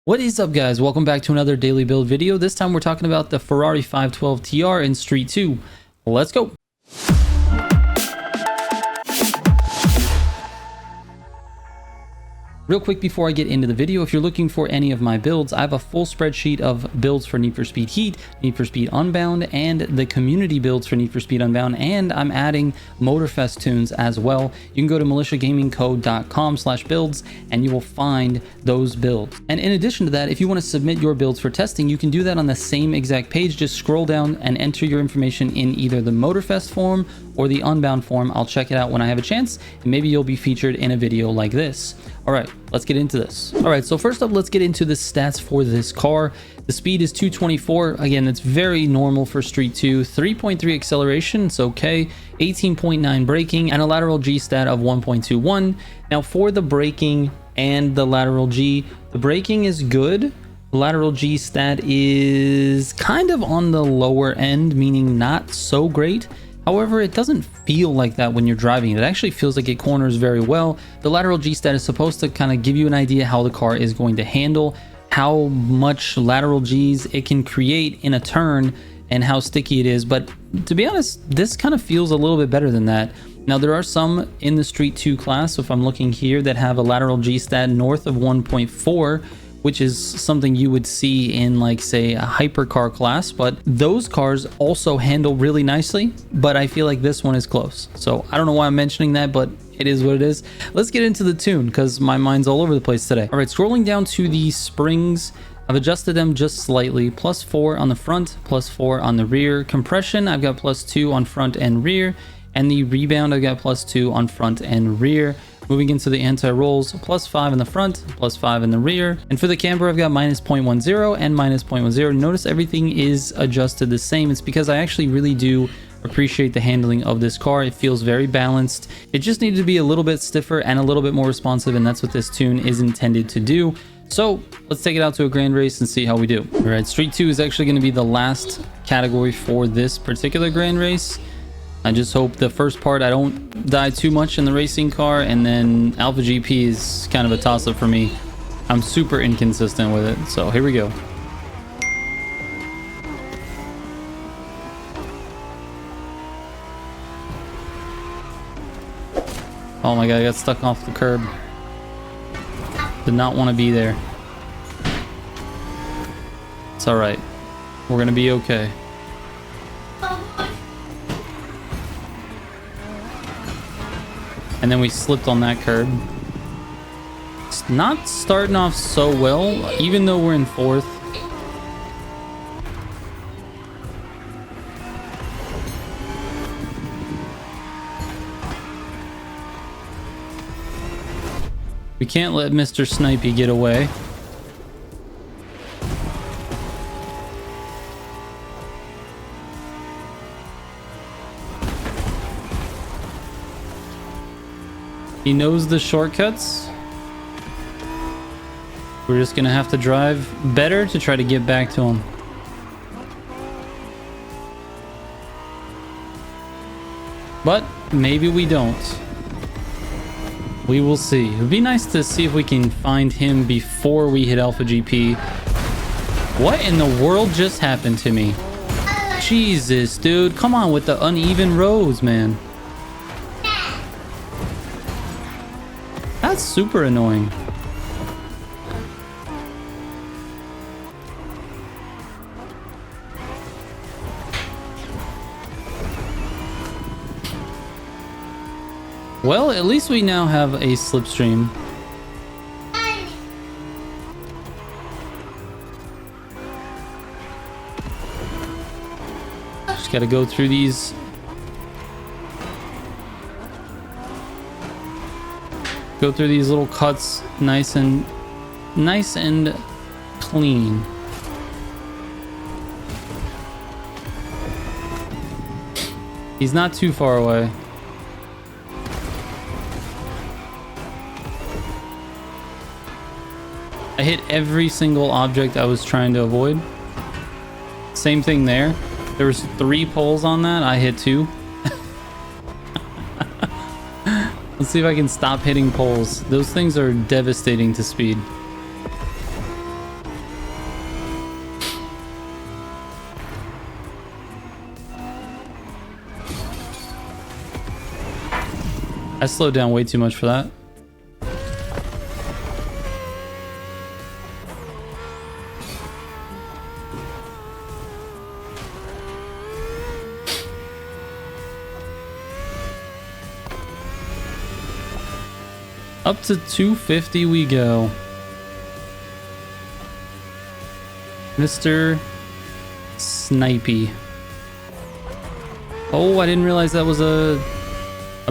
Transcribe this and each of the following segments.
What is up, guys? Welcome back to another daily build video. This time we're talking about the Ferrari 512 TR in Street 2. Let's go. Real quick before I get into the video, if you're looking for any of my builds, I have a full spreadsheet of builds for Need for Speed Heat, Need for Speed Unbound, and the community builds for Need for Speed Unbound, and I'm adding Motorfest tunes as well. You can go to militiagamingcode.com/builds and you will find those builds. And in addition to that, if you want to submit your builds for testing, you can do that on the same exact page. Just scroll down and enter your information in either the Motorfest form or the Unbound form. I'll check it out when I have a chance, and maybe you'll be featured in a video like this. All right, let's get into this. All right, so first up, let's get into the stats for this car. The speed is 224. Again, that's very normal for Street 2. 3.3 acceleration, it's okay. 18.9 braking, and a lateral G stat of 1.21. Now for the braking and the lateral G, the braking is good. The lateral G stat is kind of on the lower end, meaning not so great. However, it doesn't feel like that when you're driving. It actually feels like it corners very well. The lateral G stat is supposed to kind of give you an idea how the car is going to handle, how much lateral Gs it can create in a turn, and how sticky it is. But to be honest, this kind of feels a little bit better than that. Now, there are some in the Street 2 class, so if I'm looking here, that have a lateral G stat north of 1.4, which is something you would see in, like, say, a hypercar class, but those cars also handle really nicely, but I feel like this one is close. So I don't know why I'm mentioning that, but it is what it is. Let's get into the tune, because my mind's all over the place today. All right, scrolling down to the springs, I've adjusted them just slightly. +4 on the front, +4 on the rear. Compression, I've got +2 on front and rear, and the rebound, I've got +2 on front and rear. Moving into the anti-rolls, +5 in the front, +5 in the rear. And for the camber, I've got -0.10 and -0.10. Notice everything is adjusted the same. It's because I actually really do appreciate the handling of this car. It feels very balanced. It just needed to be a little bit stiffer and a little bit more responsive, and that's what this tune is intended to do. So let's take it out to a grand race and see how we do. All right, Street 2 is actually going to be the last category for this particular grand race. I just hope the first part I don't die too much in the racing car, and then Alpha GP is kind of a toss-up for me. I'm super inconsistent with it, so here we go. Oh my god, I got stuck off the curb. Did not want to be there. It's alright. We're gonna be okay. And then we slipped on that curb. It's not starting off so well, even though we're in 4th. We can't let Mr. Snipey get away. He knows the shortcuts. We're just gonna have to drive better to try to get back to him. But maybe we don't. We will see. It would be nice to see if we can find him before we hit Alpha GP. What in the world just happened to me? Jesus, dude. Come on with the uneven roads, man. That's super annoying. Well, at least we now have a slipstream. Just gotta go through these. Go through these little cuts nice and clean. He's not too far away. I hit every single object I was trying to avoid. Same thing there. There was 3 poles on that. I hit 2. Let's see if I can stop hitting poles. Those things are devastating to speed. I slowed down way too much for that. Up to 250 we go. Mr. Snipey. Oh, I didn't realize that was a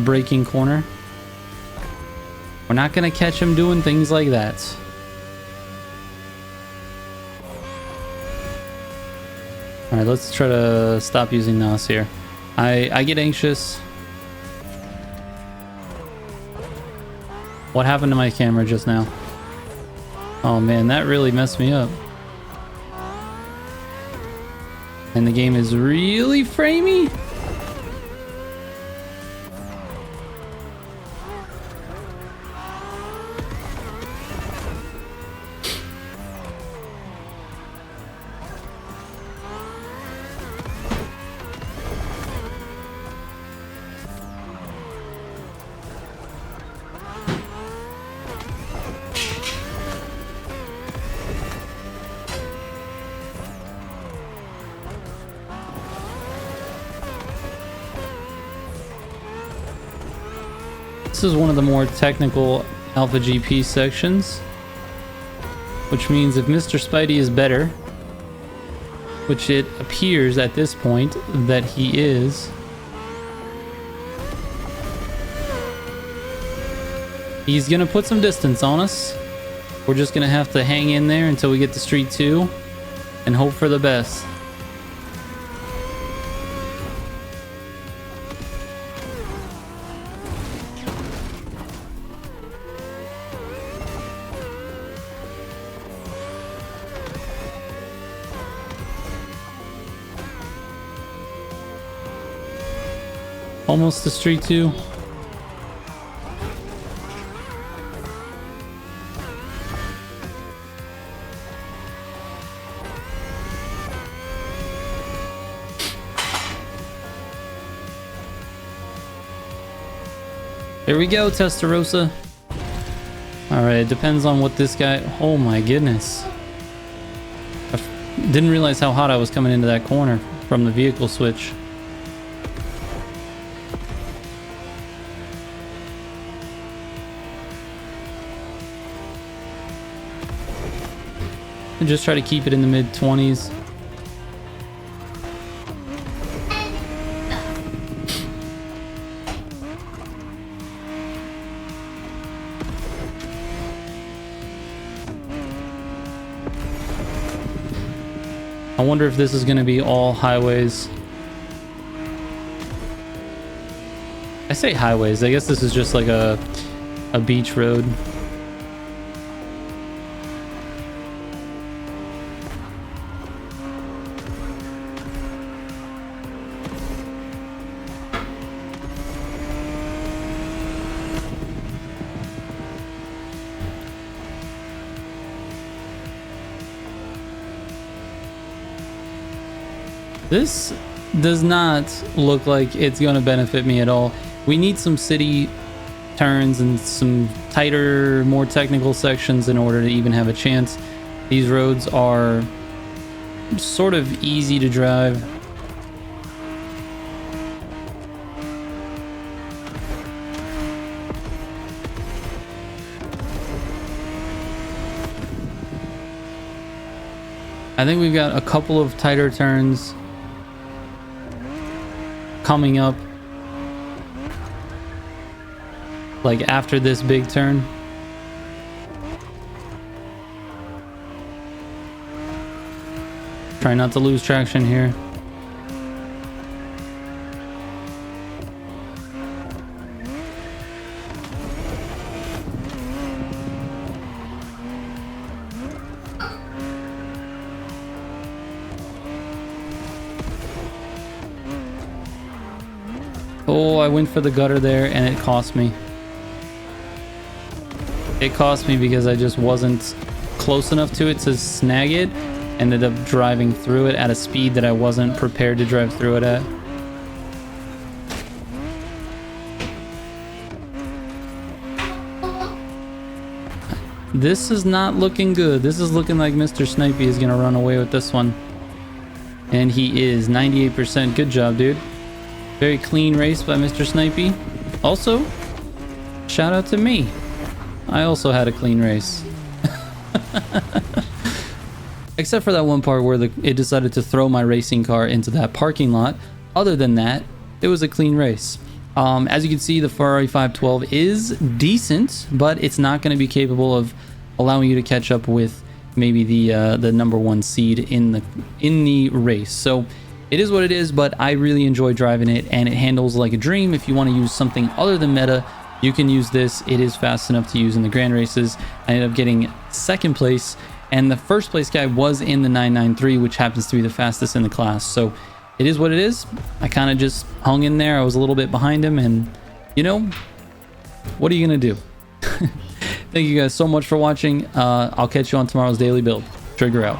braking corner. We're not gonna catch him doing things like that. All right, let's try to stop using NOS here. I get anxious. What happened to my camera just now? Oh man, that really messed me up. And the game is really framey. This is one of the more technical Alpha GP sections, which means if Mr. Spidey is better, which it appears at this point that he is, he's gonna put some distance on us. We're just gonna have to hang in there until we get to Street 2 and hope for the best. Almost to Street 2. There we go, Testarossa. Alright, it depends on what this guy... Oh my goodness. I didn't realize how hot I was coming into that corner from the vehicle switch. And just try to keep it in the mid-20s. I wonder if this is going to be all highways. I say highways, I guess this is just like a beach road. This does not look like it's going to benefit me at all. We need some city turns and some tighter, more technical sections in order to even have a chance. These roads are sort of easy to drive. I think we've got a couple of tighter turns coming up, like after this big turn. Try not to lose traction here. Oh, I went for the gutter there and it cost me. It cost me because I just wasn't close enough to it to snag it. Ended up driving through it at a speed that I wasn't prepared to drive through it at. This is not looking good. This is looking like Mr. Snipey is gonna run away with this one. And he is 98%. Good job, dude. Very clean race by Mr. Snipey. Also, shout out to me. I also had a clean race. Except for that one part where it decided to throw my racing car into that parking lot. Other than that, it was a clean race. As you can see, the Ferrari 512 is decent, but it's not going to be capable of allowing you to catch up with maybe the number one seed in the race. So it is what it is, but I really enjoy driving it, and it handles like a dream. If you want to use something other than meta, you can use this. It is fast enough to use in the grand races. I ended up getting second place, and the first place guy was in the 993, which happens to be the fastest in the class. So it is what it is. I kind of just hung in there. I was a little bit behind him, and you know, what are you gonna do? Thank you guys so much for watching. I'll catch you on tomorrow's daily build. Trigger out.